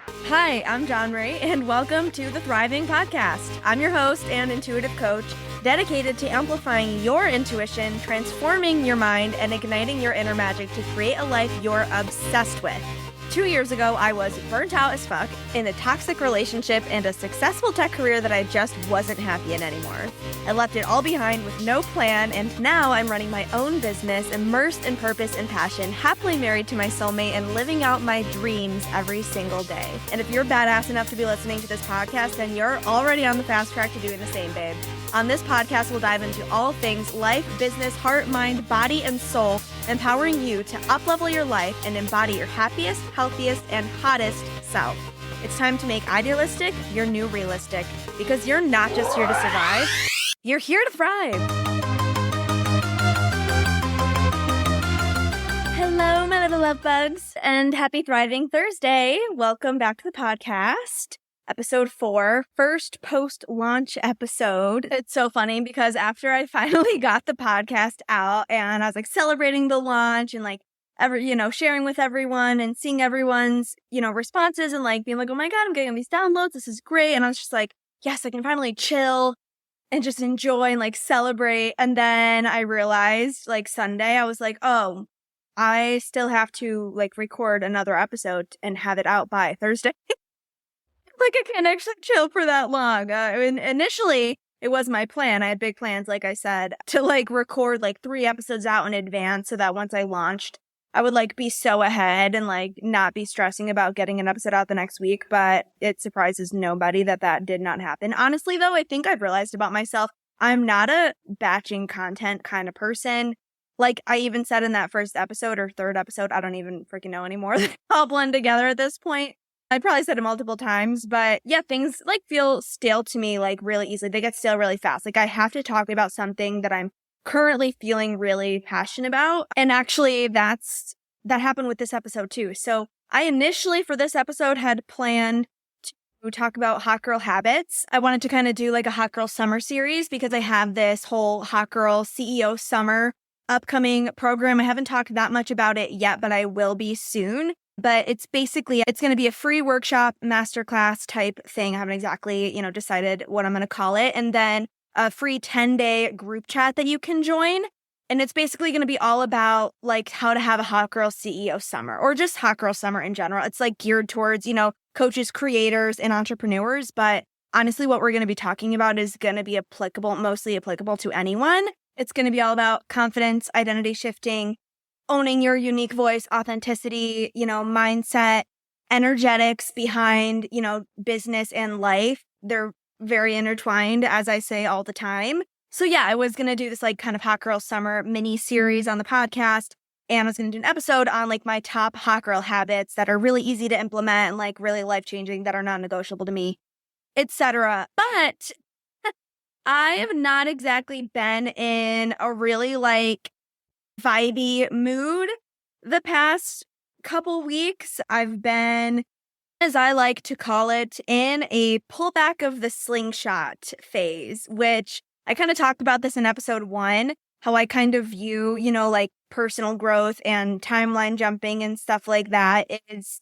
Hi, I'm John Ray, and welcome to the Thriving Podcast. I'm your host and intuitive coach, dedicated to amplifying your intuition, transforming your mind, and igniting your inner magic to create a life you're obsessed with. 2 years ago, I was burnt out as fuck in a toxic relationship and a successful tech career that I just wasn't happy in anymore. I left it all behind with no plan, and now I'm running my own business, immersed in purpose and passion, happily married to my soulmate, and living out my dreams every single day. And if you're badass enough to be listening to this podcast, then you're already on the fast track to doing the same, babe. On this podcast, we'll dive into all things life, business, heart, mind, body, and soul, empowering you to up-level your life and embody your happiest, healthiest, and hottest self. It's time to make idealistic your new realistic, because you're not just here to survive, you're here to thrive. Hello, my little love bugs, and happy Thriving Thursday. Welcome back to the podcast. Episode 4, first post-launch episode. It's so funny because after I finally got the podcast out and I was like celebrating the launch and like sharing with everyone and seeing everyone's, responses and like being like, oh my God, I'm getting these downloads. This is great. And I was just like, yes, I can finally chill and just enjoy and like celebrate. And then I realized like Sunday, I was like, oh, I still have to like record another episode and have it out by Thursday. Like, I can't actually chill for that long. Initially, it was my plan. I had big plans, like I said, to like record like 3 episodes out in advance so that once I launched, I would like be so ahead and like not be stressing about getting an episode out the next week. But it surprises nobody that did not happen. Honestly, though, I think I've realized about myself, I'm not a batching content kind of person. Like I even said in that first episode or third episode, I don't even freaking know anymore. They all blend together at this point. I probably said it multiple times, but yeah, things like feel stale to me like really easily. They get stale really fast. Like I have to talk about something that I'm currently feeling really passionate about. And actually that happened with this episode too. So I initially for this episode had planned to talk about hot girl habits. I wanted to kind of do like a hot girl summer series because I have this whole hot girl CEO summer upcoming program. I haven't talked that much about it yet, but I will be soon. But it's going to be a free workshop, masterclass type thing. I haven't exactly, decided what I'm going to call it. And then a free 10-day group chat that you can join. And it's basically going to be all about like how to have a hot girl CEO summer or just hot girl summer in general. It's like geared towards, coaches, creators, and entrepreneurs. But honestly, what we're going to be talking about is going to be mostly applicable to anyone. It's going to be all about confidence, identity shifting, owning your unique voice, authenticity, mindset, energetics behind, business and life. They're very intertwined, as I say all the time. So yeah, I was going to do this like kind of hot girl summer mini series on the podcast. And I was going to do an episode on like my top hot girl habits that are really easy to implement and like really life-changing that are non-negotiable to me, etc. But I have not exactly been in a really like vibey mood the past couple weeks. I've been, as I like to call it, in a pullback of the slingshot phase, which I kind of talked about this in episode 1, how I kind of view, like personal growth and timeline jumping and stuff like that is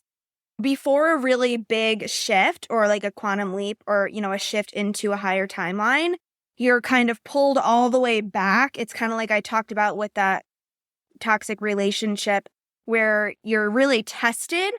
before a really big shift or like a quantum leap or, a shift into a higher timeline, you're kind of pulled all the way back. It's kind of like I talked about with that toxic relationship where you're really tested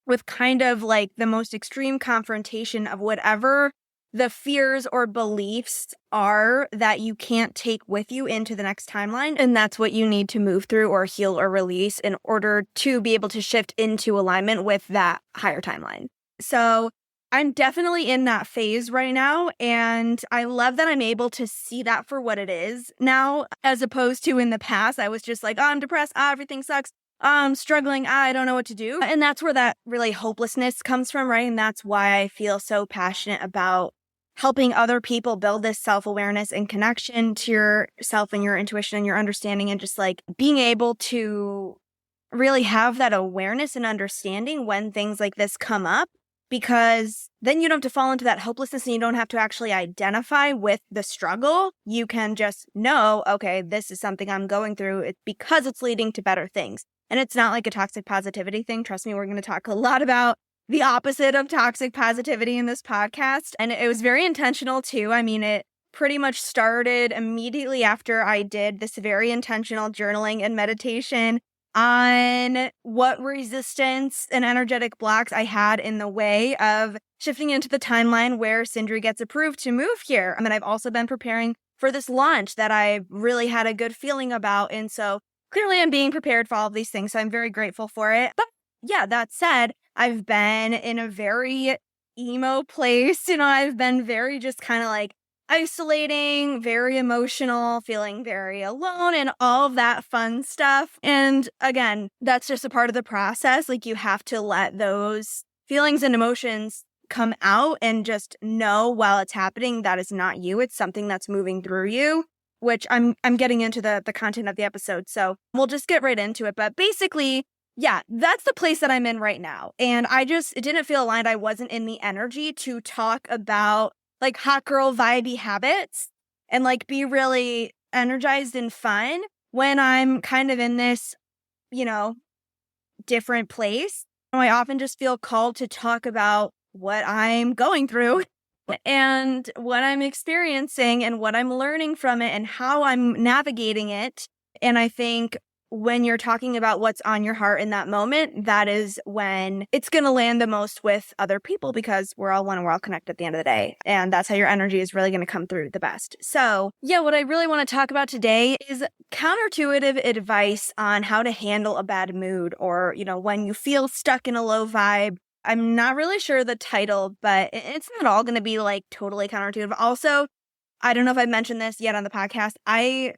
with kind of like the most extreme confrontation of whatever the fears or beliefs are that you can't take with you into the next timeline. And that's what you need to move through or heal or release in order to be able to shift into alignment with that higher timeline. So I'm definitely in that phase right now, and I love that I'm able to see that for what it is now, as opposed to in the past, I was just like, oh, I'm depressed, everything sucks, I'm struggling, I don't know what to do. And that's where that really hopelessness comes from, right? And that's why I feel so passionate about helping other people build this self-awareness and connection to yourself and your intuition and your understanding, and just like being able to really have that awareness and understanding when things like this come up. Because then you don't have to fall into that hopelessness and you don't have to actually identify with the struggle. You can just know, okay, this is something I'm going through because it's leading to better things. And it's not like a toxic positivity thing. Trust me, we're going to talk a lot about the opposite of toxic positivity in this podcast. And it was very intentional too. I mean, it pretty much started immediately after I did this very intentional journaling and meditation on what resistance and energetic blocks I had in the way of shifting into the timeline where Sindri gets approved to move here. I mean, I've also been preparing for this launch that I really had a good feeling about. And so clearly I'm being prepared for all of these things. So I'm very grateful for it. But yeah, that said, I've been in a very emo place. I've been very just kind of like isolating, very emotional, feeling very alone, and all of that fun stuff. And again, that's just a part of the process. Like, you have to let those feelings and emotions come out and just know while it's happening that is not you. It's something that's moving through you, which I'm getting into the content of the episode. So we'll just get right into it. But basically, yeah, that's the place that I'm in right now. And it didn't feel aligned. I wasn't in the energy to talk about like hot girl vibey habits and like be really energized and fun when I'm kind of in this, different place. I often just feel called to talk about what I'm going through and what I'm experiencing and what I'm learning from it and how I'm navigating it. And I think when you're talking about what's on your heart in that moment, that is when it's going to land the most with other people, because we're all one and we're all connected at the end of the day. And that's how your energy is really going to come through the best. So yeah, what I really want to talk about today is counterintuitive advice on how to handle a bad mood or, when you feel stuck in a low vibe. I'm not really sure the title, but it's not all going to be like totally counterintuitive. Also, I don't know if I've mentioned this yet on the podcast. I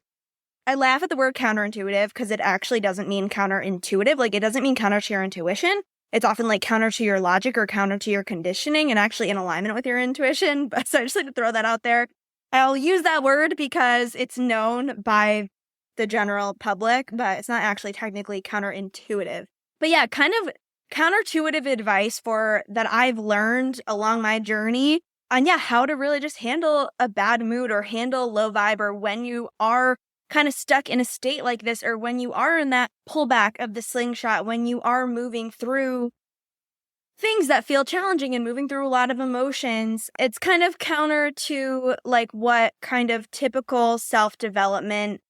laugh at the word counterintuitive because it actually doesn't mean counterintuitive. Like, it doesn't mean counter to your intuition. It's often like counter to your logic or counter to your conditioning and actually in alignment with your intuition. But so I just like to throw that out there. I'll use that word because it's known by the general public, but it's not actually technically counterintuitive. But yeah, kind of counterintuitive advice that I've learned along my journey on, how to really just handle a bad mood or handle low vibe, or when you are kind of stuck in a state like this, or when you are in that pullback of the slingshot, when you are moving through things that feel challenging and moving through a lot of emotions. It's kind of counter to like what kind of typical self-development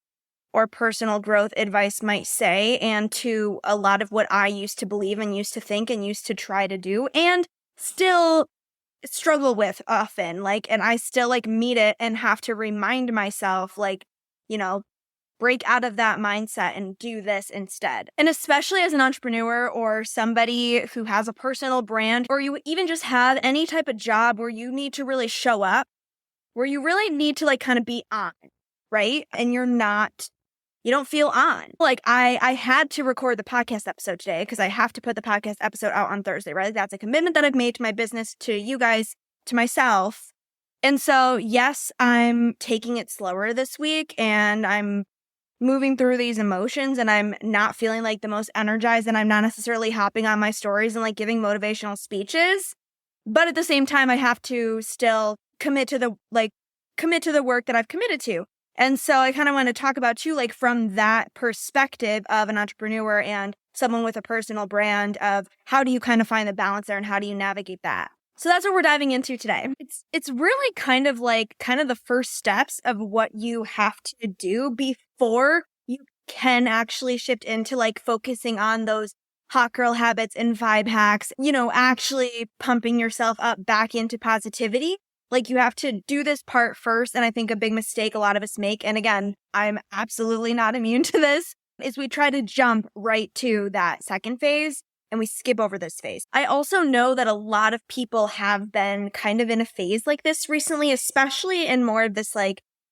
or personal growth advice might say, and to a lot of what I used to believe and used to think and used to try to do and still struggle with often. And I still meet it and have to remind myself, break out of that mindset and do this instead. And especially as an entrepreneur or somebody who has a personal brand, or you even just have any type of job where you need to really show up, where you really need to kind of be on, right? And you don't feel on. I had to record the podcast episode today because I have to put the podcast episode out on Thursday, right? That's a commitment that I've made to my business, to you guys, to myself. And so, yes, I'm taking it slower this week and I'm moving through these emotions and I'm not feeling the most energized, and I'm not necessarily hopping on my stories and giving motivational speeches. But at the same time, I have to still commit to the work that I've committed to. And so I kind of want to talk about too, from that perspective of an entrepreneur and someone with a personal brand, of how do you kind of find the balance there and how do you navigate that? So that's what we're diving into today. It's really kind of the first steps of what you have to do before you can actually shift into focusing on those hot girl habits and vibe hacks, actually pumping yourself up back into positivity. You have to do this part first. And I think a big mistake a lot of us make, and again, I'm absolutely not immune to this, is we try to jump right to that second phase and we skip over this phase. I also know that a lot of people have been kind of in a phase like this recently, especially in more of this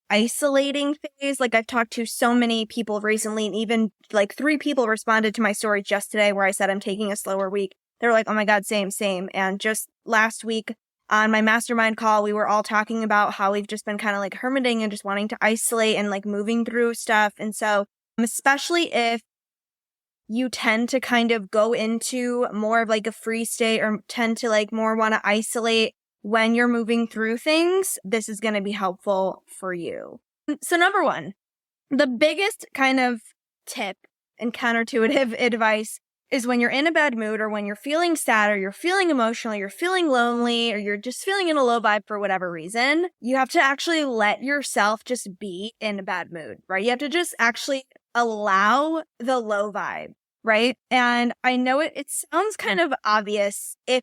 isolating phase. I've talked to so many people recently, and even 3 people responded to my story just today where I said I'm taking a slower week. They were like, oh my God, same. And just last week on my mastermind call, we were all talking about how we've just been kind of hermiting and just wanting to isolate and moving through stuff. And so especially if you tend to kind of go into more of a free state, or tend to more want to isolate when you're moving through things, this is going to be helpful for you. So number 1, the biggest kind of tip and counterintuitive advice is when you're in a bad mood or when you're feeling sad or you're feeling emotional, you're feeling lonely, or you're just feeling in a low vibe for whatever reason, you have to actually let yourself just be in a bad mood, right? You have to just actually allow the low vibe, right? And I know it sounds kind of obvious if,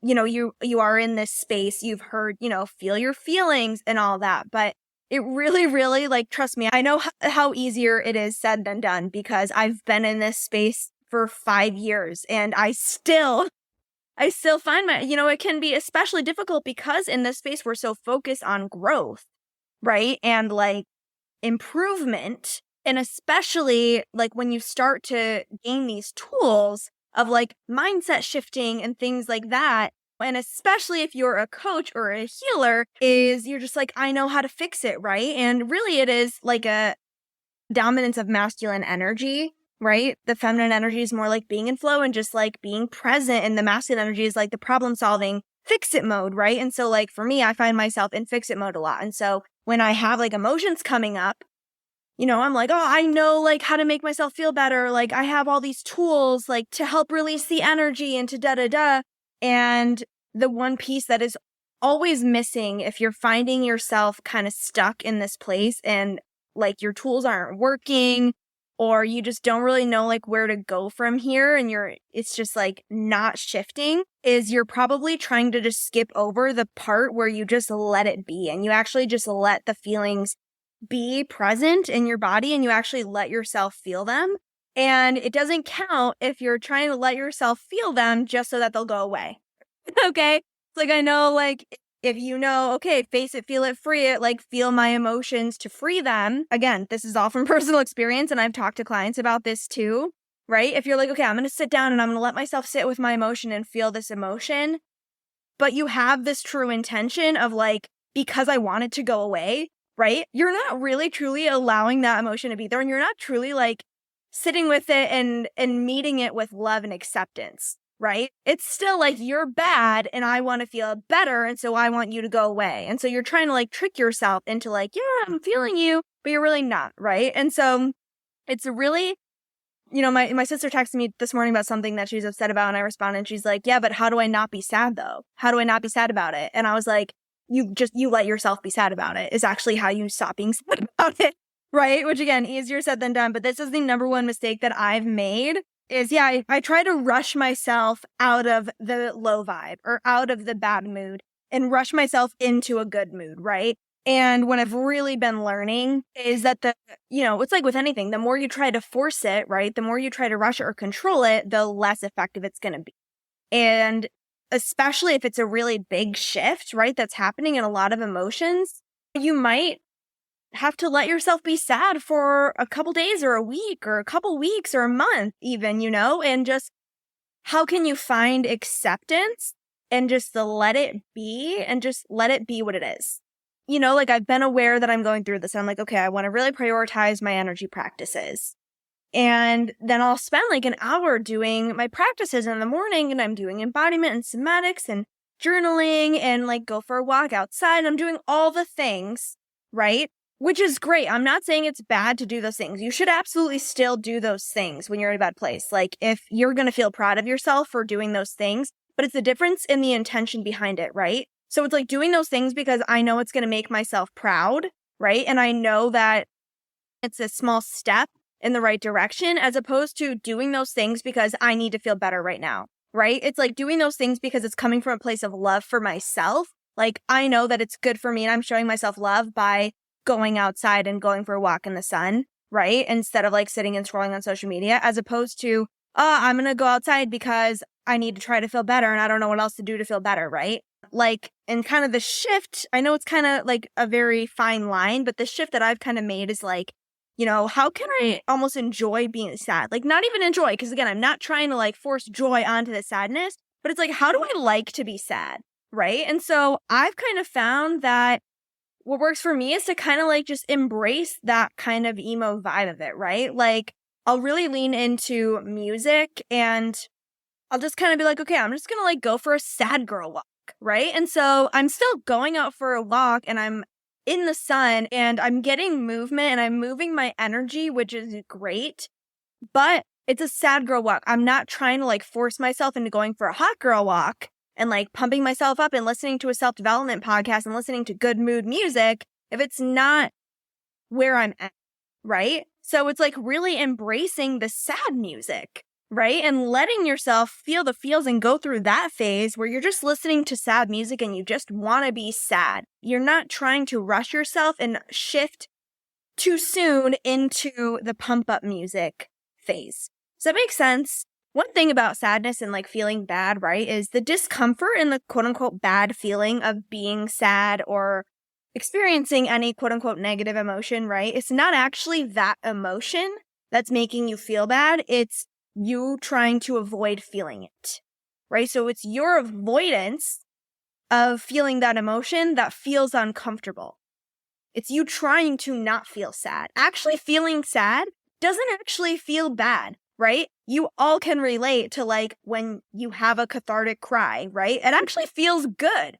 you are in this space, you've heard, feel your feelings and all that, but it really, really, like, trust me, I know how easier it is said than done because I've been in this space for 5 years and I still find it can be especially difficult because in this space we're so focused on growth, right? And like improvement. And especially like when you start to gain these tools of like mindset shifting and things like that. And especially if you're a coach or a healer, is you're just like, I know how to fix it, right? And really it is like a dominance of masculine energy, right? The feminine energy is more like being in flow and just like being present. And the masculine energy is like the problem solving, fix it mode, right? And so like for me, I find myself in fix it mode a lot. And so when I have like emotions coming up, I'm like, oh, I know like how to make myself feel better. Like I have all these tools like to help release the energy and to da-da-da. And the one piece that is always missing if you're finding yourself kind of stuck in this place and like your tools aren't working or you just don't really know like where to go from here and it's just like not shifting, is you're probably trying to just skip over the part where you just let it be and you actually just let the feelings be present in your body and you actually let yourself feel them. And it doesn't count if you're trying to let yourself feel them just so that they'll go away. Okay? It's like I know like if okay, face it, feel it, free it, like feel my emotions to free them. Again, this is all from personal experience and I've talked to clients about this too, right? If you're like, okay, I'm going to sit down and I'm going to let myself sit with my emotion and feel this emotion, but you have this true intention of like, because I want it to go away, right? You're not really truly allowing that emotion to be there and you're not truly like sitting with it and meeting it with love and acceptance. Right? It's still like you're bad and I want to feel better. And so I want you to go away. And so you're trying to like trick yourself into like, yeah, I'm feeling you, but you're really not. Right. And so it's really, my sister texted me this morning about something that she's upset about. And I responded and she's like, yeah, but how do I not be sad though? How do I not be sad about it? And I was like, you let yourself be sad about it is actually how you stop being sad about it. Right. Which again, easier said than done. But this is the number one mistake that I've made. I try to rush myself out of the low vibe or out of the bad mood and rush myself into a good mood, right? And what I've really been learning is that it's like with anything, the more you try to force it, right? The more you try to rush it or control it, the less effective it's going to be. And especially if it's a really big shift, right? That's happening in a lot of emotions, you might have to let yourself be sad for a couple days or a week or a couple weeks or a month even, and just how can you find acceptance and just to let it be and just let it be what it is. Like I've been aware that I'm going through this. And I'm like, okay, I want to really prioritize my energy practices. And then I'll spend like an hour doing my practices in the morning and I'm doing embodiment and somatics and journaling and like go for a walk outside. I'm doing all the things, right? Which is great. I'm not saying it's bad to do those things. You should absolutely still do those things when you're in a bad place. Like if you're going to feel proud of yourself for doing those things, but it's the difference in the intention behind it, right? So it's like doing those things because I know it's going to make myself proud, right? And I know that it's a small step in the right direction as opposed to doing those things because I need to feel better right now, right? It's like doing those things because it's coming from a place of love for myself. Like I know that it's good for me and I'm showing myself love by going outside and going for a walk in the sun, right? Instead of like sitting and scrolling on social media, as opposed to, I'm going to go outside because I need to try to feel better and I don't know what else to do to feel better, right? Like, and kind of the shift, I know it's kind of like a very fine line, but the shift that I've kind of made is like, how can I almost enjoy being sad? Like not even enjoy, because again, I'm not trying to like force joy onto the sadness, but it's like, how do I like to be sad, right? And so I've kind of found that what works for me is to kind of like just embrace that kind of emo vibe of it, right? Like I'll really lean into music and I'll just kind of be like, okay, I'm just going to like go for a sad girl walk, right? And so I'm still going out for a walk and I'm in the sun and I'm getting movement and I'm moving my energy, which is great. But It's a sad girl walk. I'm not trying to like force myself into going for a hot girl walk and like pumping myself up and listening to a self-development podcast and listening to good mood music if it's not where I'm at, right? So it's like really embracing the sad music, right? And letting yourself feel the feels and go through that phase where you're just listening to sad music and you just want to be sad. You're not trying to rush yourself and shift too soon into the pump up music phase. Does that make sense? One thing about sadness and like feeling bad, right, is the discomfort and the quote unquote bad feeling of being sad or experiencing any quote unquote negative emotion, right? It's not actually that emotion that's making you feel bad. It's you trying to avoid feeling it, right? So it's your avoidance of feeling that emotion that feels uncomfortable. It's you trying to not feel sad. Actually feeling sad doesn't actually feel bad, right? You all can relate to like when you have a cathartic cry, right? It actually feels good.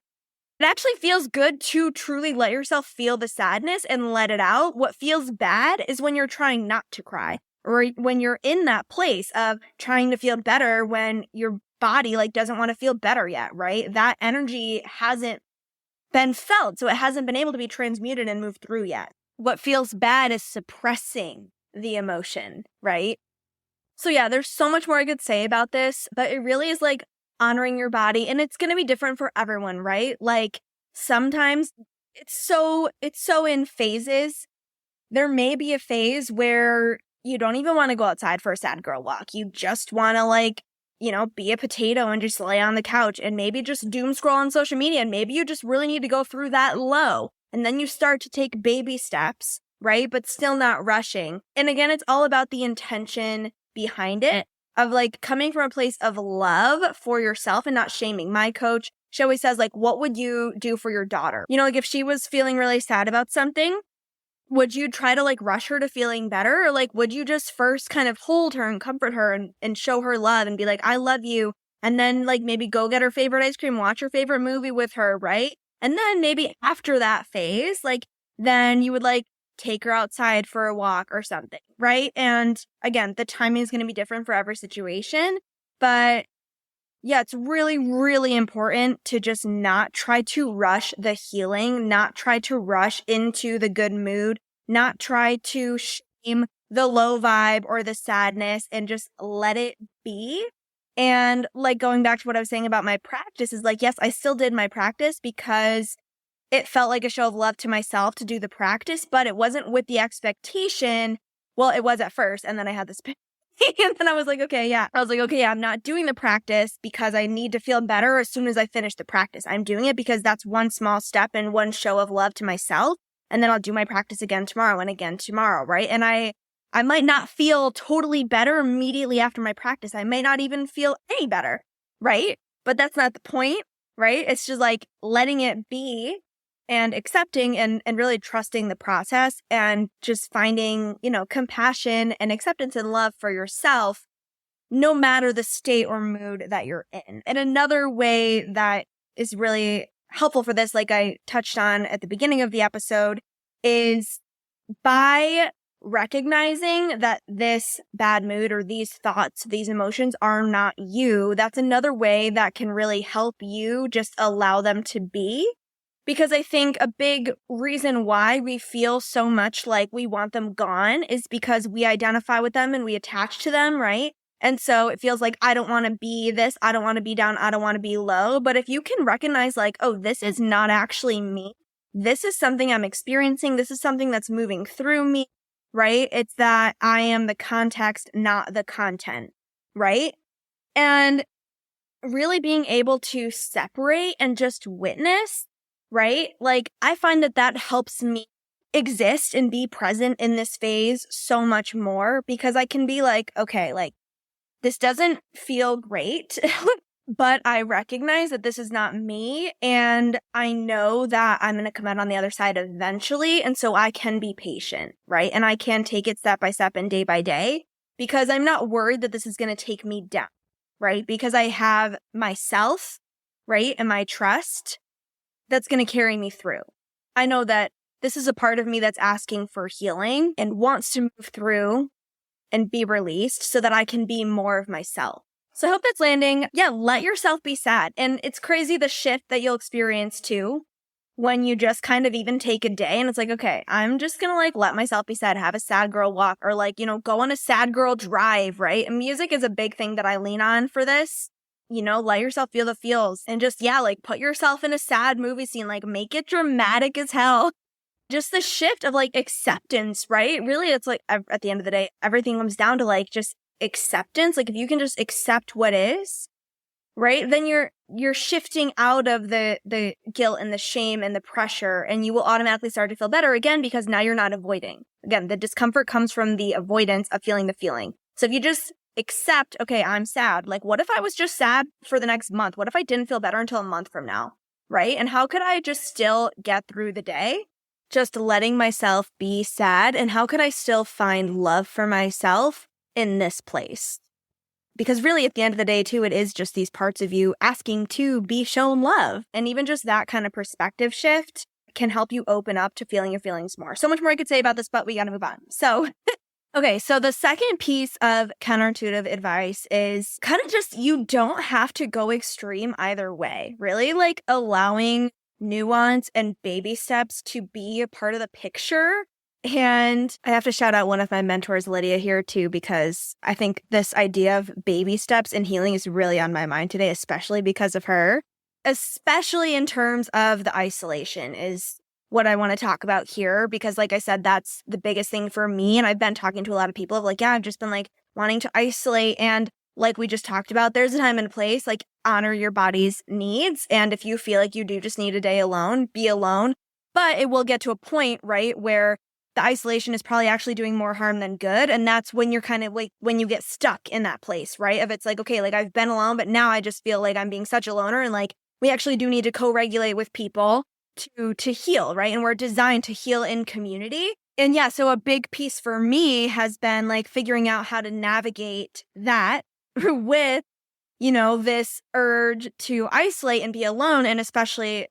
It actually feels good to truly let yourself feel the sadness and let it out. What feels bad is when you're trying not to cry or when you're in that place of trying to feel better when your body like doesn't want to feel better yet, right? That energy hasn't been felt, so it hasn't been able to be transmuted and moved through yet. What feels bad is suppressing the emotion, right? So yeah, there's so much more I could say about this, but it really is like honoring your body, and it's going to be different for everyone, right? Like sometimes it's so in phases. There may be a phase where you don't even want to go outside for a sad girl walk. You just want to like, be a potato and just lay on the couch and maybe just doom scroll on social media. And maybe you just really need to go through that low. And then you start to take baby steps, right? But still not rushing. And again, it's all about the intention behind it of like coming from a place of love for yourself and not shaming. My coach, she always says like, what would you do for your daughter? Like if she was feeling really sad about something, would you try to like rush her to feeling better? Or like, would you just first kind of hold her and comfort her and show her love and be like, I love you. And then like maybe go get her favorite ice cream, watch her favorite movie with her, right? And then maybe after that phase, like then you would like take her outside for a walk or something, right? And again, the timing is going to be different for every situation. But yeah, it's really, really important to just not try to rush the healing, not try to rush into the good mood, not try to shame the low vibe or the sadness and just let it be. And like going back to what I was saying about my practice is like, yes, I still did my practice because it felt like a show of love to myself to do the practice, but it wasn't with the expectation. Well, it was at first. And then I had this and then I was like, okay, yeah. I'm not doing the practice because I need to feel better as soon as I finish the practice. I'm doing it because that's one small step and one show of love to myself. And then I'll do my practice again tomorrow and again tomorrow, right? And I might not feel totally better immediately after my practice. I may not even feel any better, right? But that's not the point, right? It's just like letting it be and accepting and really trusting the process and just finding, compassion and acceptance and love for yourself, no matter the state or mood that you're in. And another way that is really helpful for this, like I touched on at the beginning of the episode, is by recognizing that this bad mood or these thoughts, these emotions are not you. That's another way that can really help you just allow them to be. Because I think a big reason why we feel so much like we want them gone is because we identify with them and we attach to them, right? And so it feels like, I don't want to be this, I don't want to be down, I don't want to be low. But if you can recognize like, oh, this is not actually me. This is something I'm experiencing. This is something that's moving through me, right? It's that I am the context, not the content, right? And really being able to separate and just witness, right? Like, I find that helps me exist and be present in this phase so much more because I can be like, okay, like, this doesn't feel great, but I recognize that this is not me. And I know that I'm going to come out on the other side eventually. And so I can be patient, right? And I can take it step by step and day by day because I'm not worried that this is going to take me down, right? Because I have myself, right? And my trust that's going to carry me through. I know that this is a part of me that's asking for healing and wants to move through and be released so that I can be more of myself. So I hope that's landing. Yeah, let yourself be sad. And it's crazy the shift that you'll experience too when you just kind of even take a day and it's like, okay, I'm just gonna like let myself be sad, have a sad girl walk, or like, go on a sad girl drive, right? And music is a big thing that I lean on for this. Let yourself feel the feels and just, like put yourself in a sad movie scene, like make it dramatic as hell. Just the shift of like acceptance, right? Really, it's like at the end of the day, everything comes down to like just acceptance. Like if you can just accept what is, right? Then you're shifting out of the guilt and the shame and the pressure, and you will automatically start to feel better again because now you're not avoiding. Again, the discomfort comes from the avoidance of feeling the feeling. So if you just accept, okay, I'm sad. Like, what if I was just sad for the next month? What if I didn't feel better until a month from now, right? And how could I just still get through the day? Just letting myself be sad. And how could I still find love for myself in this place? Because really, at the end of the day, too, it is just these parts of you asking to be shown love. And even just that kind of perspective shift can help you open up to feeling your feelings more. So much more I could say about this, but we got to move on. So, okay, so the second piece of counterintuitive advice is kind of just you don't have to go extreme either way. Really, like allowing nuance and baby steps to be a part of the picture. And I have to shout out one of my mentors, Lydia, here too, because I think this idea of baby steps and healing is really on my mind today, especially because of her, especially in terms of the isolation is what I want to talk about here. Because like I said, that's the biggest thing for me. And I've been talking to a lot of people of like, yeah, I've just been like wanting to isolate. And like we just talked about, there's a time and a place, like honor your body's needs. And if you feel like you do just need a day alone, be alone. But it will get to a point, right, where the isolation is probably actually doing more harm than good. And that's when you're kind of like, when you get stuck in that place, right? If it's like, okay, like I've been alone, but now I just feel like I'm being such a loner. And like, we actually do need to co-regulate with people to heal, right? And we're designed to heal in community. And yeah, so a big piece for me has been like figuring out how to navigate that with this urge to isolate and be alone. And especially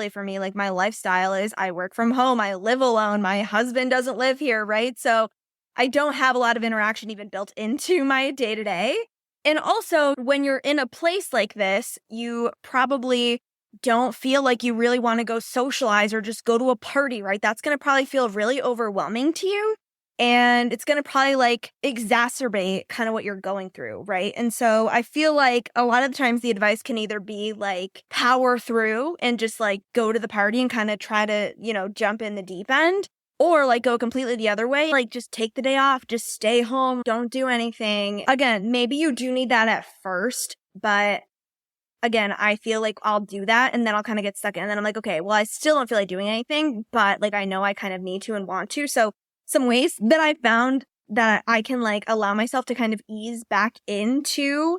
for me, like my lifestyle is I work from home, I live alone, my husband doesn't live here, right? So I don't have a lot of interaction even built into my day-to-day. And also when you're in a place like this, you probably don't feel like you really want to go socialize or just go to a party, right? That's going to probably feel really overwhelming to you. And it's going to probably like exacerbate kind of what you're going through, right? And so I feel like a lot of the times the advice can either be like power through and just like go to the party and kind of try to, jump in the deep end, or like go completely the other way, like just take the day off, just stay home, don't do anything. Again, maybe you do need that at first, but again, I feel like I'll do that and then I'll kind of get stuck in. And then I'm like, okay, well, I still don't feel like doing anything, but like I know I kind of need to and want to. So some ways that I found that I can like allow myself to kind of ease back into,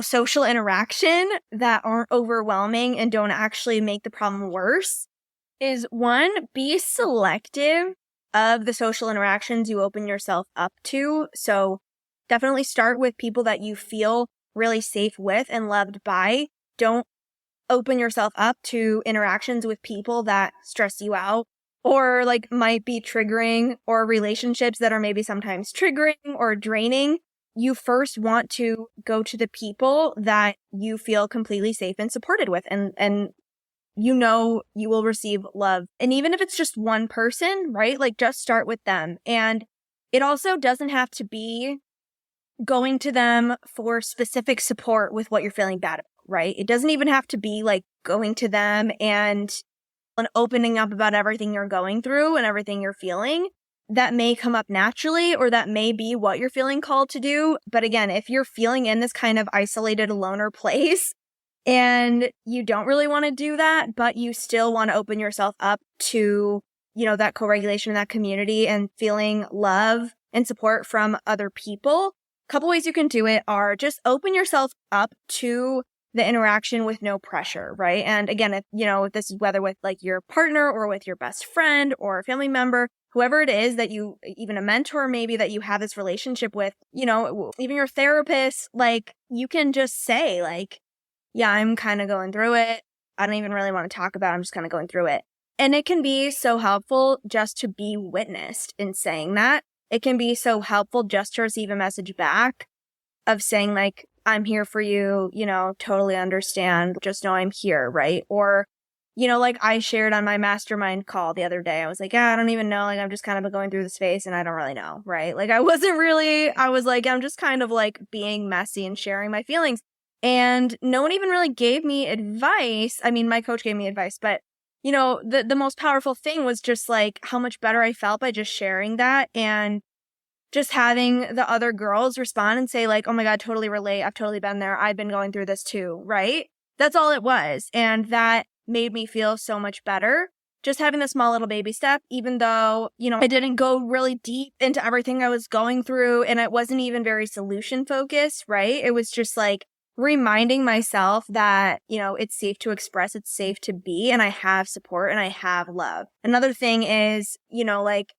social interaction that aren't overwhelming and don't actually make the problem worse is one, be selective of the social interactions you open yourself up to. So definitely start with people that you feel really safe with and loved by. Don't open yourself up to interactions with people that stress you out or like might be triggering, or relationships that are maybe sometimes triggering or draining. You first want to go to the people that you feel completely safe and supported with, and you will receive love. And even if it's just one person, right? Like just start with them. And it also doesn't have to be going to them for specific support with what you're feeling bad about, right? It doesn't even have to be like going to them and opening up about everything you're going through and everything you're feeling. That may come up naturally, or that may be what you're feeling called to do. But again, if you're feeling in this kind of isolated loner place and you don't really want to do that, but you still want to open yourself up to, that co-regulation in that community and feeling love and support from other people, a couple ways you can do it are just open yourself up to the interaction with no pressure, right? And again, if this is whether with like your partner or with your best friend or a family member, whoever it is that you, even a mentor maybe that you have this relationship with, even your therapist, like you can just say like, yeah, I'm kind of going through it. I don't even really want to talk about it. I'm just kind of going through it. And it can be so helpful just to be witnessed in saying that. it can be so helpful just to receive a message back of saying like, I'm here for you, totally understand. Just know I'm here, right? Or, like I shared on my mastermind call the other day, I was like, yeah, I don't even know. Like, I'm just kind of going through this phase and I don't really know, right? Like, I was like, I'm just kind of like being messy and sharing my feelings. And no one even really gave me advice. I mean, my coach gave me advice, but the most powerful thing was just like how much better I felt by just sharing that and just having the other girls respond and say like, oh my God, totally relate. I've totally been there. I've been going through this too, right? That's all it was. And that made me feel so much better. Just having the small little baby step, even though, I didn't go really deep into everything I was going through and it wasn't even very solution focused, right? It was just like reminding myself that, it's safe to express, it's safe to be, and I have support and I have love. Another thing is, like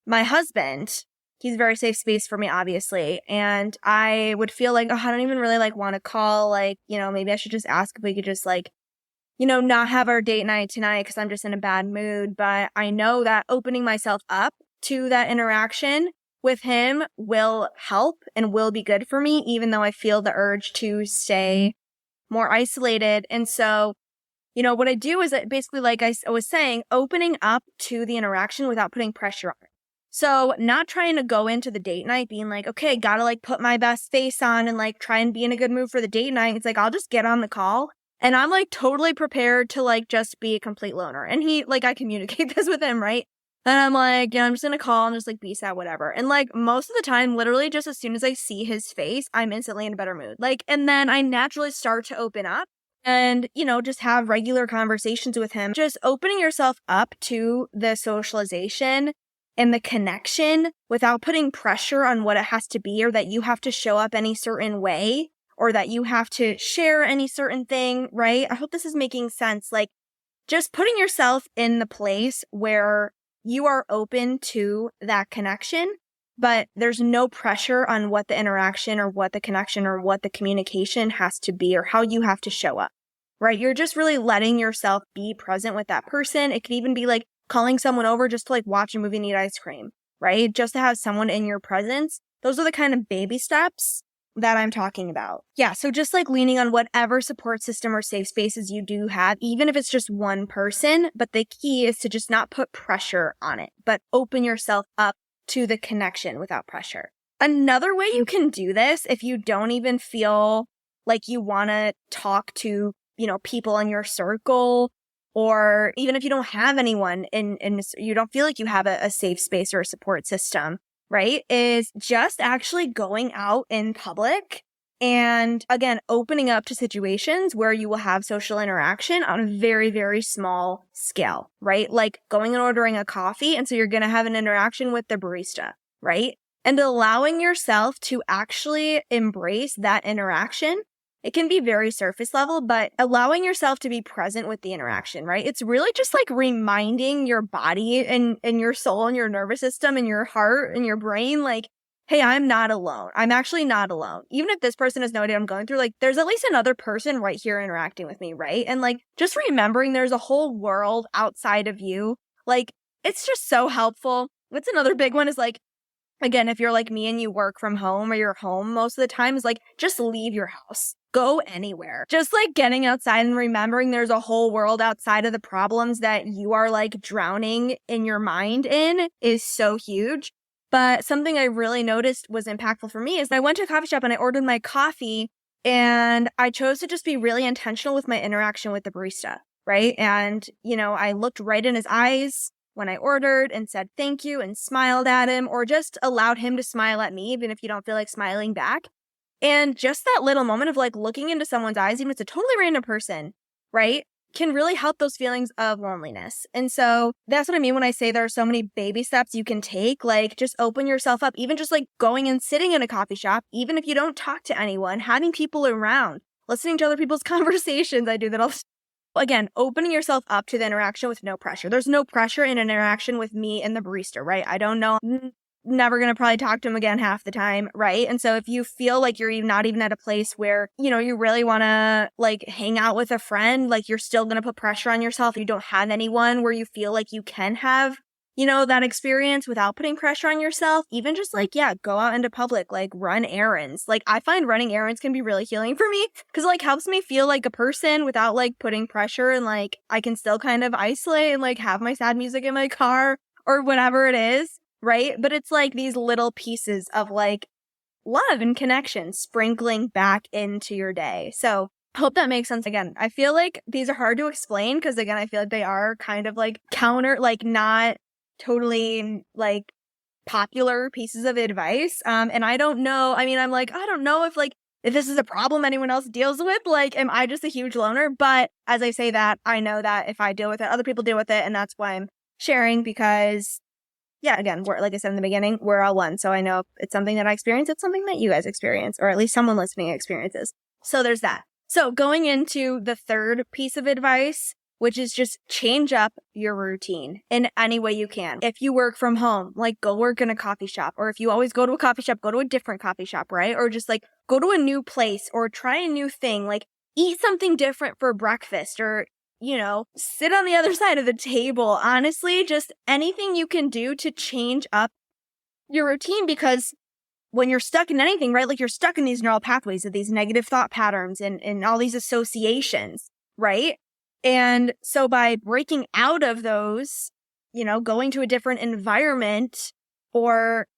my husband, he's a very safe space for me, obviously. And I would feel like, oh, I don't even really like want to call, like, maybe I should just ask if we could just like, not have our date night tonight because I'm just in a bad mood. But I know that opening myself up to that interaction with him will help and will be good for me, even though I feel the urge to stay more isolated. And so, what I do is that basically, like I was saying, opening up to the interaction without putting pressure on it. So not trying to go into the date night being like, okay, gotta like put my best face on and like try and be in a good mood for the date night. It's like, I'll just get on the call and I'm like totally prepared to like just be a complete loner. And I communicate this with him, right? And I'm like, I'm just gonna call and just like be sad, whatever. And like most of the time, literally just as soon as I see his face, I'm instantly in a better mood. Like, and then I naturally start to open up and, just have regular conversations with him. Just opening yourself up to the socialization and the connection without putting pressure on what it has to be or that you have to show up any certain way or that you have to share any certain thing, right? I hope this is making sense. Like just putting yourself in the place where you are open to that connection, but there's no pressure on what the interaction or what the connection or what the communication has to be or how you have to show up, right? You're just really letting yourself be present with that person. It could even be like calling someone over just to like watch a movie and eat ice cream, right? Just to have someone in your presence. Those are the kind of baby steps that I'm talking about. Yeah, so just like leaning on whatever support system or safe spaces you do have, even if it's just one person, but the key is to just not put pressure on it, but open yourself up to the connection without pressure. Another way you can do this, if you don't even feel like you want to talk to, people in your circle, or even if you don't have anyone you don't feel like you have a safe space or a support system, right? Is just actually going out in public and again, opening up to situations where you will have social interaction on a very, very small scale, right? Like going and ordering a coffee. And so you're going to have an interaction with the barista, right? And allowing yourself to actually embrace that interaction. It can be very surface level, but allowing yourself to be present with the interaction, right? It's really just like reminding your body and your soul and your nervous system and your heart and your brain, like, hey, I'm not alone. I'm actually not alone. Even if this person has no idea I'm going through, like, there's at least another person right here interacting with me, right? And like, just remembering there's a whole world outside of you, like, it's just so helpful. What's another big one is like, again, if you're like me and you work from home or you're home most of the time, is like, just leave your house. Go anywhere. Just like getting outside and remembering there's a whole world outside of the problems that you are like drowning in your mind in is so huge. But something I really noticed was impactful for me is I went to a coffee shop and I ordered my coffee and I chose to just be really intentional with my interaction with the barista, right? And, I looked right in his eyes when I ordered and said thank you and smiled at him or just allowed him to smile at me, even if you don't feel like smiling back. And just that little moment of like looking into someone's eyes, even if it's a totally random person, right, can really help those feelings of loneliness. And so that's what I mean when I say there are so many baby steps you can take, like just open yourself up, even just like going and sitting in a coffee shop, even if you don't talk to anyone, having people around, listening to other people's conversations. I do that all the time. Again, opening yourself up to the interaction with no pressure. There's no pressure in an interaction with me and the barista, right? I don't know. Never going to probably talk to him again half the time, right? And so if you feel like you're not even at a place where, you really want to like hang out with a friend, like you're still going to put pressure on yourself. You don't have anyone where you feel like you can have that experience without putting pressure on yourself. Even just like, yeah, go out into public, like run errands. Like I find running errands can be really healing for me because it like helps me feel like a person without like putting pressure, and like I can still kind of isolate and like have my sad music in my car or whatever it is, right? But it's like these little pieces of like love and connection sprinkling back into your day. So hope that makes sense. Again, I feel like these are hard to explain because again, I feel like they are kind of like counter, like not totally like popular pieces of advice. And I don't know. I mean, I'm like, I don't know if this is a problem anyone else deals with. Like, am I just a huge loner? But as I say that, I know that if I deal with it, other people deal with it. And that's why I'm sharing because, yeah, again, we're, like I said in the beginning, we're all one. So I know if it's something that I experience, it's something that you guys experience, or at least someone listening experiences. So there's that. So going into the third piece of advice, which is just change up your routine in any way you can. If you work from home, like go work in a coffee shop, or if you always go to a coffee shop, go to a different coffee shop, right? Or just like go to a new place or try a new thing, like eat something different for breakfast, or, sit on the other side of the table. Honestly, just anything you can do to change up your routine, because when you're stuck in anything, right? Like you're stuck in these neural pathways of these negative thought patterns and all these associations, right? And so by breaking out of those, going to a different environment or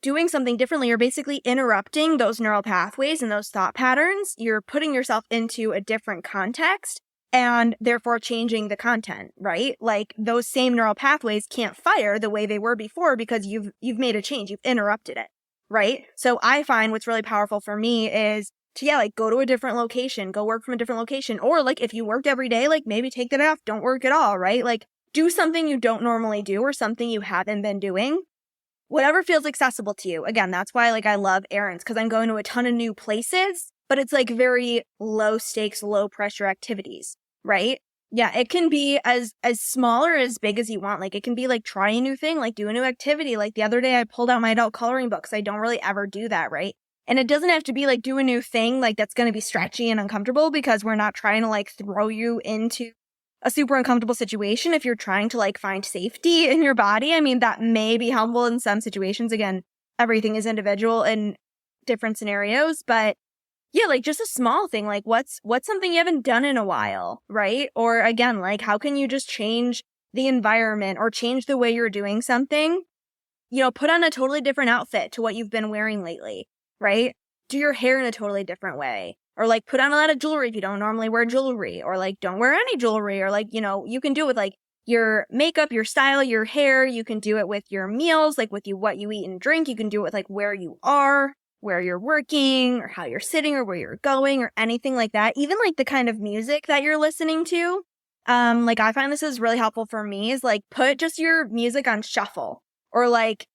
doing something differently, you're basically interrupting those neural pathways and those thought patterns. You're putting yourself into a different context and therefore changing the content, right? Like those same neural pathways can't fire the way they were before because you've made a change, you've interrupted it, right? So I find what's really powerful for me is to, like go to a different location, go work from a different location. Or like if you worked every day, like maybe take that off, don't work at all, right? Like do something you don't normally do or something you haven't been doing. Whatever feels accessible to you. Again, that's why like I love errands, because I'm going to a ton of new places, but it's like very low stakes, low pressure activities, right? Yeah, it can be as small or as big as you want. Like it can be like try a new thing, like do a new activity. Like the other day I pulled out my adult coloring book because I don't really ever do that, right? And it doesn't have to be like do a new thing like that's going to be stretchy and uncomfortable, because we're not trying to like throw you into a super uncomfortable situation. If you're trying to like find safety in your body, I mean, that may be helpful in some situations. Again, everything is individual in different scenarios, but yeah, like just a small thing, like what's something you haven't done in a while, right? Or again, like how can you just change the environment or change the way you're doing something? Put on a totally different outfit to what you've been wearing lately, right? Do your hair in a totally different way. Or like put on a lot of jewelry if you don't normally wear jewelry, or like don't wear any jewelry, or like, you can do it with like your makeup, your style, your hair. You can do it with your meals, like with what you eat and drink. You can do it with like where you are, where you're working, or how you're sitting, or where you're going, or anything like that. Even like the kind of music that you're listening to. Like I find this is really helpful for me is like put just your music on shuffle, or like,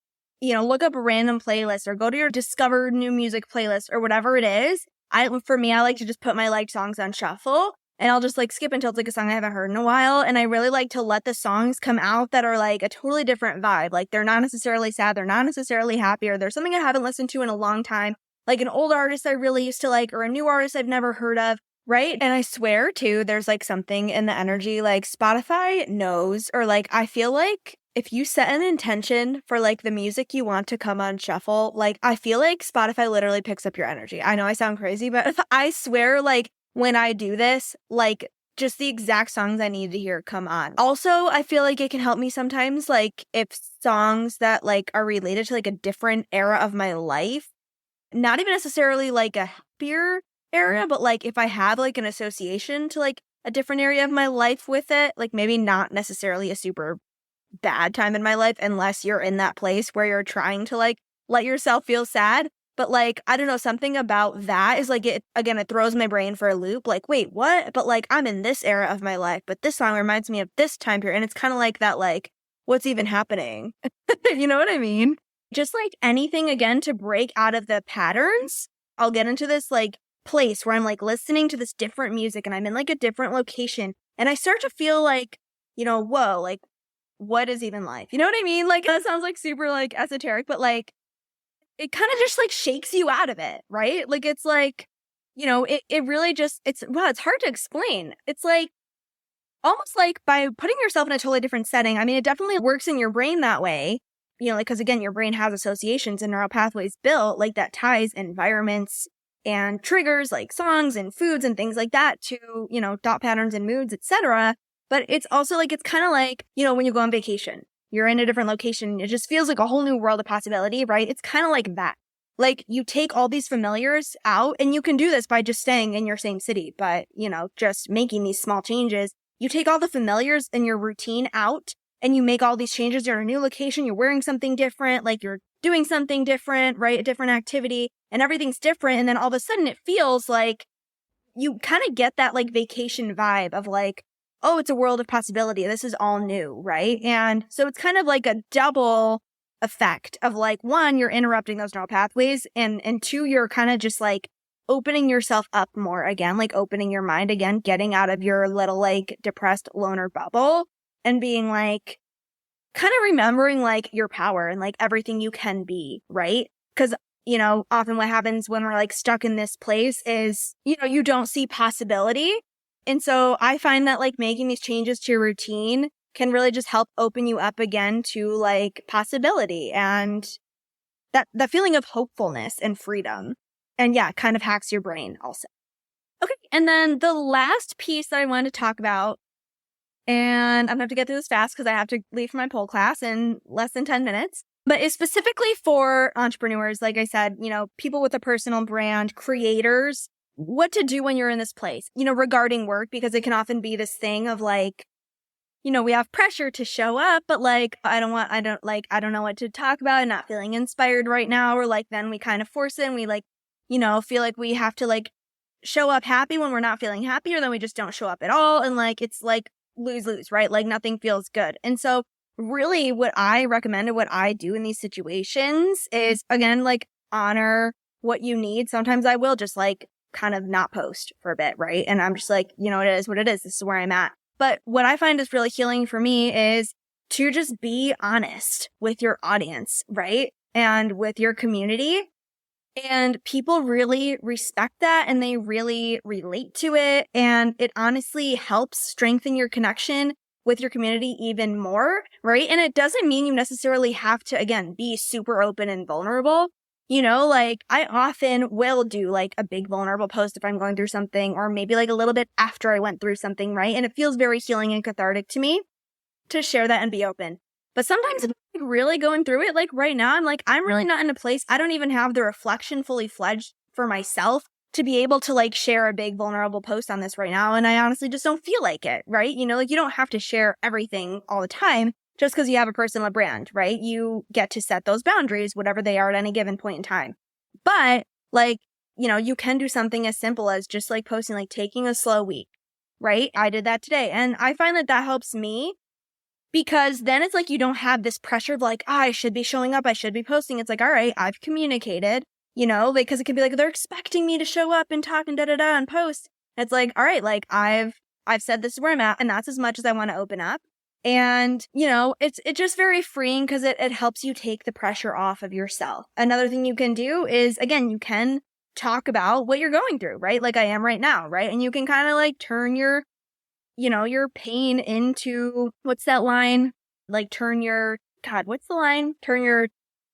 look up a random playlist or go to your discovered new music playlist or whatever it is. For me, I like to just put my liked songs on shuffle, and I'll just like skip until it's like a song I haven't heard in a while. And I really like to let the songs come out that are like a totally different vibe. Like they're not necessarily sad, they're not necessarily happy, or there's something I haven't listened to in a long time, like an old artist I really used to like, or a new artist I've never heard of, right? And I swear too, there's like something in the energy, like Spotify knows, or like I feel like if you set an intention for like the music you want to come on shuffle, like I feel like Spotify literally picks up your energy. I know I sound crazy, but I swear like when I do this, like just the exact songs I need to hear come on. Also, I feel like it can help me sometimes, like if songs that like are related to like a different era of my life, not even necessarily like a happier era, but like if I have like an association to like a different area of my life with it, like maybe not necessarily a super bad time in my life unless you're in that place where you're trying to like let yourself feel sad. But like, I don't know, something about that is like, it throws my brain for a loop. Like, wait, what? But like, I'm in this era of my life, but this song reminds me of this time period. And it's kind of like that, like, what's even happening? You know what I mean? Just like anything again to break out of the patterns. I'll get into this like place where I'm like listening to this different music and I'm in like a different location. And I start to feel like, whoa, like, what is even life? You know what I mean? Like that sounds like super like esoteric, but like it kind of just like shakes you out of it, right? Like it's like, it really just, it's hard to explain. It's like almost like by putting yourself in a totally different setting. I mean, it definitely works in your brain that way, like, because again, your brain has associations and neural pathways built, like that ties environments and triggers like songs and foods and things like that to, thought patterns and moods, etc. But it's also like, it's kind of like, when you go on vacation, you're in a different location. It just feels like a whole new world of possibility, right? It's kind of like that. Like you take all these familiars out, and you can do this by just staying in your same city, but, just making these small changes. You take all the familiars in your routine out, and you make all these changes. You're in a new location. You're wearing something different. Like you're doing something different, right? A different activity, and everything's different. And then all of a sudden it feels like you kind of get that like vacation vibe of like, oh, it's a world of possibility. This is all new, right? And so it's kind of like a double effect of like, one, you're interrupting those neural pathways, and two, you're kind of just like opening yourself up more again, like opening your mind again, getting out of your little like depressed loner bubble and being like, kind of remembering like your power and like everything you can be, right? Because, often what happens when we're like stuck in this place is, you don't see possibility. And so I find that like making these changes to your routine can really just help open you up again to like possibility and that feeling of hopefulness and freedom. And yeah, it kind of hacks your brain also. Okay. And then the last piece that I wanted to talk about, and I'm going to have to get through this fast because I have to leave for my pole class in less than 10 minutes, but it's specifically for entrepreneurs. Like I said, people with a personal brand, creators, what to do when you're in this place, regarding work, because it can often be this thing of like, we have pressure to show up, but like, I don't know what to talk about and not feeling inspired right now. Or like, then we kind of force it and we like, feel like we have to like show up happy when we're not feeling happy, or then we just don't show up at all. And like, it's like lose, right? Like nothing feels good. And so really what I recommend and what I do in these situations is, again, like honor what you need. Sometimes I will just like kind of not post for a bit, right? And I'm just like, it is what it is. This is where I'm at. But what I find is really healing for me is to just be honest with your audience, right? And with your community. And people really respect that and they really relate to it. And it honestly helps strengthen your connection with your community even more, right? And it doesn't mean you necessarily have to, again, be super open and vulnerable. Like I often will do like a big vulnerable post if I'm going through something, or maybe like a little bit after I went through something, right? And it feels very healing and cathartic to me to share that and be open. But sometimes if I'm really going through it, like right now, I'm really not in a place. I don't even have the reflection fully fledged for myself to be able to like share a big vulnerable post on this right now. And I honestly just don't feel like it, right? Like you don't have to share everything all the time. Just because you have a personal brand, right? You get to set those boundaries, whatever they are at any given point in time. But like, you can do something as simple as just like posting, like taking a slow week, right? I did that today. And I find that helps me because then it's like you don't have this pressure of like, I should be showing up. I should be posting. It's like, all right, I've communicated, because it can be like, they're expecting me to show up and talk and da-da-da and post. It's like, all right, like I've said this is where I'm at, and that's as much as I want to open up. And, it's just very freeing because it helps you take the pressure off of yourself. Another thing you can do is, again, you can talk about what you're going through, right? Like I am right now, right? And you can kind of like turn your pain into, what's that line? Like what's the line? Turn your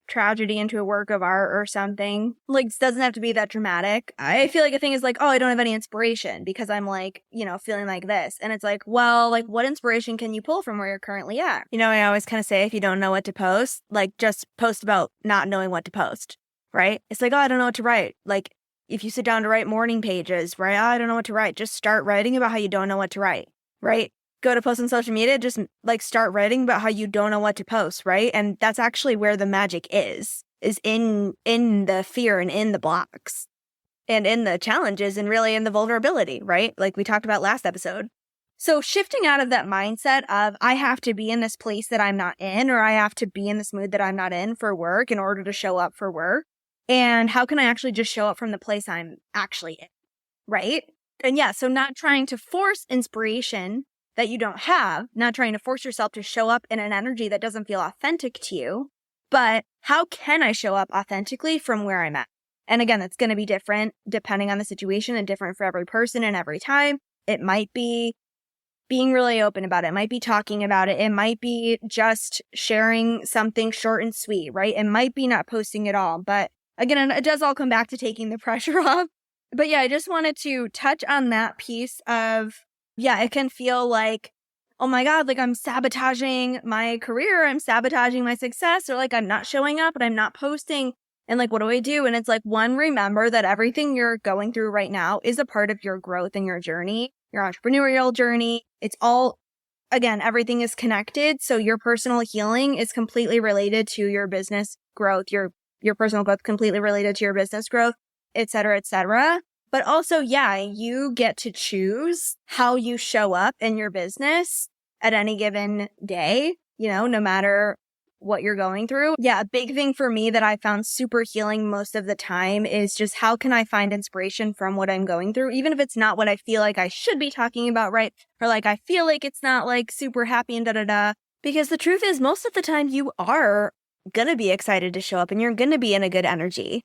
tragedy into a work of art or something. Like, it doesn't have to be that dramatic. I feel like a thing is like, oh, I don't have any inspiration because I'm like, feeling like this. And it's like, well, like what inspiration can you pull from where you're currently at? I always kind of say, if you don't know what to post, like just post about not knowing what to post, right? It's like, oh, I don't know what to write. Like if you sit down to write morning pages, right? Oh, I don't know what to write. Just start writing about how you don't know what to write, right? Go to post on social media, just like start writing about how you don't know what to post, right? And that's actually where the magic is in the fear and in the blocks and in the challenges and really in the vulnerability, right? Like we talked about last episode. So shifting out of that mindset of I have to be in this place that I'm not in, or I have to be in this mood that I'm not in for work in order to show up for work. And how can I actually just show up from the place I'm actually in, right? And yeah, so not trying to force inspiration that you don't have, not trying to force yourself to show up in an energy that doesn't feel authentic to you, but how can I show up authentically from where I'm at? And again, that's going to be different depending on the situation and different for every person and every time. It might be, being really open about it. It might be talking about it. It might be just sharing something short and sweet, right? It might be not posting at all. But again, it does all come back to taking the pressure off. But yeah, I just wanted to touch on that piece of, yeah, it can feel like, oh my God, like I'm sabotaging my career. I'm sabotaging my success, or like I'm not showing up and I'm not posting. And like, what do I do? And it's like, one, remember that everything you're going through right now is a part of your growth and your journey, your entrepreneurial journey. It's all, again, everything is connected. So your personal healing is completely related to your business growth, your personal growth completely related to your business growth, et cetera, et cetera. But also, yeah, you get to choose how you show up in your business at any given day, no matter what you're going through. Yeah, a big thing for me that I found super healing most of the time is just how can I find inspiration from what I'm going through, even if it's not what I feel like I should be talking about, right? Or like I feel like it's not like super happy and da-da-da. Because the truth is, most of the time you are going to be excited to show up and you're going to be in a good energy,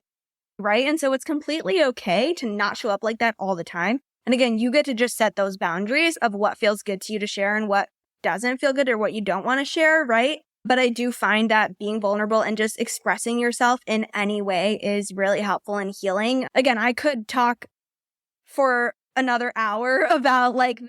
right? And so it's completely okay to not show up like that all the time. And again, you get to just set those boundaries of what feels good to you to share and what doesn't feel good or what you don't want to share, right? But I do find that being vulnerable and just expressing yourself in any way is really helpful and healing. Again, I could talk for another hour about like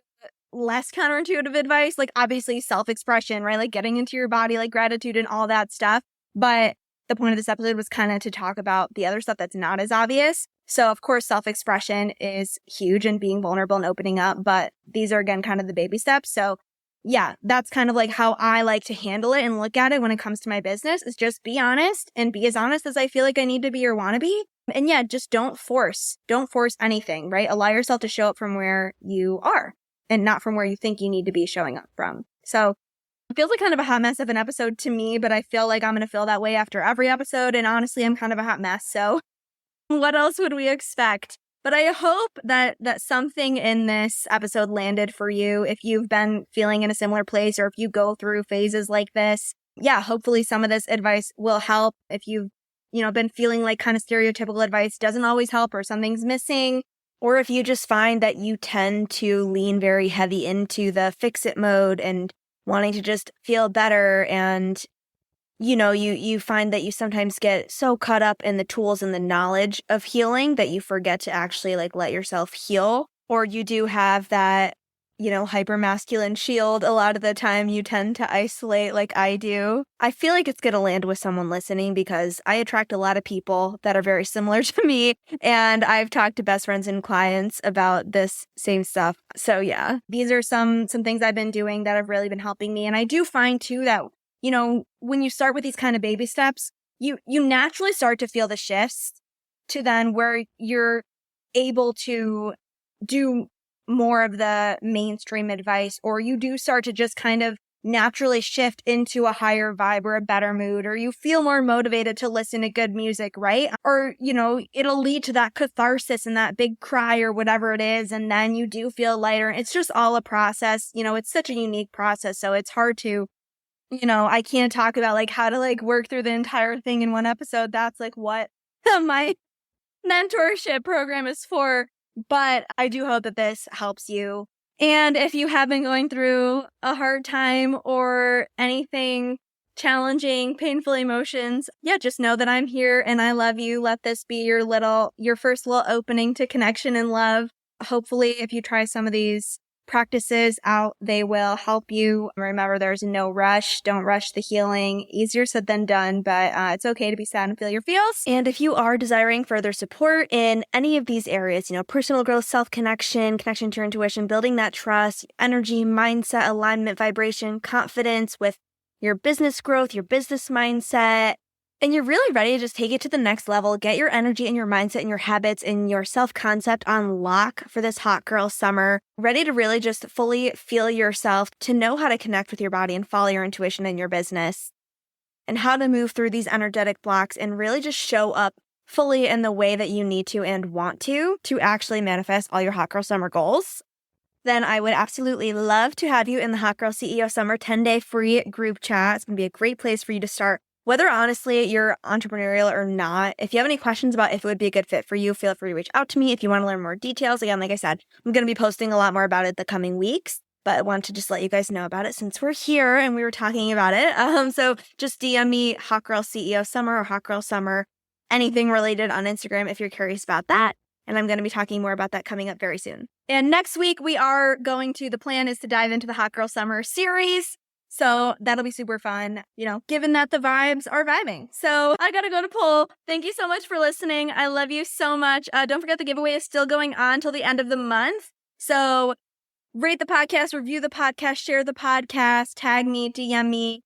less counterintuitive advice, like obviously self-expression, right? Like getting into your body, like gratitude and all that stuff. But the point of this episode was kind of to talk about the other stuff that's not as obvious. So of course, self-expression is huge and being vulnerable and opening up. But these are, again, kind of the baby steps. So yeah, that's kind of like how I like to handle it and look at it when it comes to my business, is just be honest and be as honest as I feel like I need to be or want to be. And yeah, just don't force anything, right? Allow yourself to show up from where you are and not from where you think you need to be showing up from. So it feels like kind of a hot mess of an episode to me, but I feel like I'm going to feel that way after every episode. And honestly, I'm kind of a hot mess. So what else would we expect? But I hope that something in this episode landed for you if you've been feeling in a similar place or if you go through phases like this. Yeah, hopefully some of this advice will help. If you've, been feeling like kind of stereotypical advice doesn't always help or something's missing, or if you just find that you tend to lean very heavy into the fix-it mode and wanting to just feel better and you find that you sometimes get so caught up in the tools and the knowledge of healing that you forget to actually like let yourself heal. Or you do have that, hyper masculine shield. A lot of the time you tend to isolate like I do. I feel like it's going to land with someone listening because I attract a lot of people that are very similar to me. And I've talked to best friends and clients about this same stuff. So yeah, these are some things I've been doing that have really been helping me. And I do find too that when you start with these kind of baby steps, you naturally start to feel the shifts to then where you're able to do more of the mainstream advice, or you do start to just kind of naturally shift into a higher vibe or a better mood, or you feel more motivated to listen to good music, right? Or, it'll lead to that catharsis and that big cry or whatever it is. And then you do feel lighter. It's just all a process. It's such a unique process. So it's hard to I can't talk about like how to like work through the entire thing in one episode. That's like what my mentorship program is for. But I do hope that this helps you. And if you have been going through a hard time or anything challenging, painful emotions, yeah, just know that I'm here and I love you. Let this be your first little opening to connection and love. Hopefully, if you try some of these practices out, they will help you. Remember, there's no rush. Don't rush the healing. Easier said than done, but it's okay to be sad and feel your feels. And if you are desiring further support in any of these areas, personal growth, self-connection, connection to your intuition, building that trust, energy, mindset, alignment, vibration, confidence with your business growth, your business mindset, and you're really ready to just take it to the next level, get your energy and your mindset and your habits and your self-concept on lock for this hot girl summer, ready to really just fully feel yourself, to know how to connect with your body and follow your intuition in your business, and how to move through these energetic blocks and really just show up fully in the way that you need to and want to actually manifest all your hot girl summer goals, then I would absolutely love to have you in the Hot Girl CEO Summer 10-day free group chat. It's going to be a great place for you to start. Whether honestly you're entrepreneurial or not, if you have any questions about if it would be a good fit for you, feel free to reach out to me. If you want to learn more details, again, like I said, I'm going to be posting a lot more about it the coming weeks. but I wanted to just let you guys know about it since we're here and we were talking about it. So just DM me Hot Girl CEO Summer or Hot Girl Summer, anything related on Instagram if you're curious about that. And I'm going to be talking more about that coming up very soon. And next week the plan is to dive into the Hot Girl Summer series. So that'll be super fun, given that the vibes are vibing. So I got to go to poll. Thank you so much for listening. I love you so much. Don't forget the giveaway is still going on till the end of the month. So rate the podcast, review the podcast, share the podcast, tag me, DM me,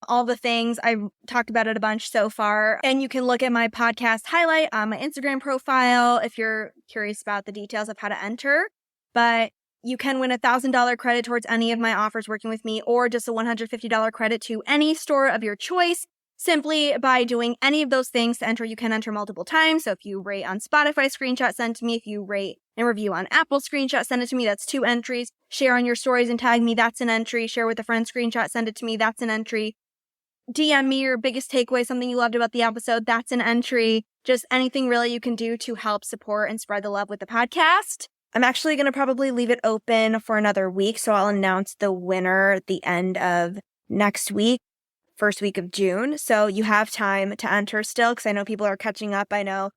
all the things. I've talked about it a bunch so far. And you can look at my podcast highlight on my Instagram profile if you're curious about the details of how to enter. But you can win a $1,000 credit towards any of my offers working with me, or just a $150 credit to any store of your choice. Simply by doing any of those things to enter, you can enter multiple times. So if you rate on Spotify, screenshot, send to me. If you rate and review on Apple, screenshot, send it to me. That's 2 entries. Share on your stories and tag me. That's an entry. Share with a friend, screenshot, send it to me. That's an entry. DM me your biggest takeaway, something you loved about the episode. That's an entry. Just anything really you can do to help support and spread the love with the podcast. I'm actually going to probably leave it open for another week. So I'll announce the winner at the end of next week. First week of June. So you have time to enter still because I know people are catching up. I know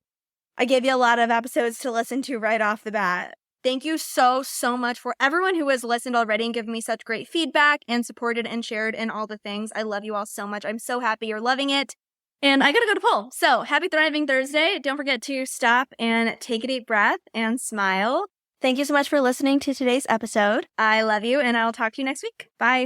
I gave you a lot of episodes to listen to right off the bat. Thank you so much for everyone who has listened already and given me such great feedback and supported and shared and all the things. I love you all so much. I'm so happy you're loving it. And I got to go to poll. So happy Thriving Thursday. Don't forget to stop and take a deep breath and smile. Thank you so much for listening to today's episode. I love you and I'll talk to you next week. Bye.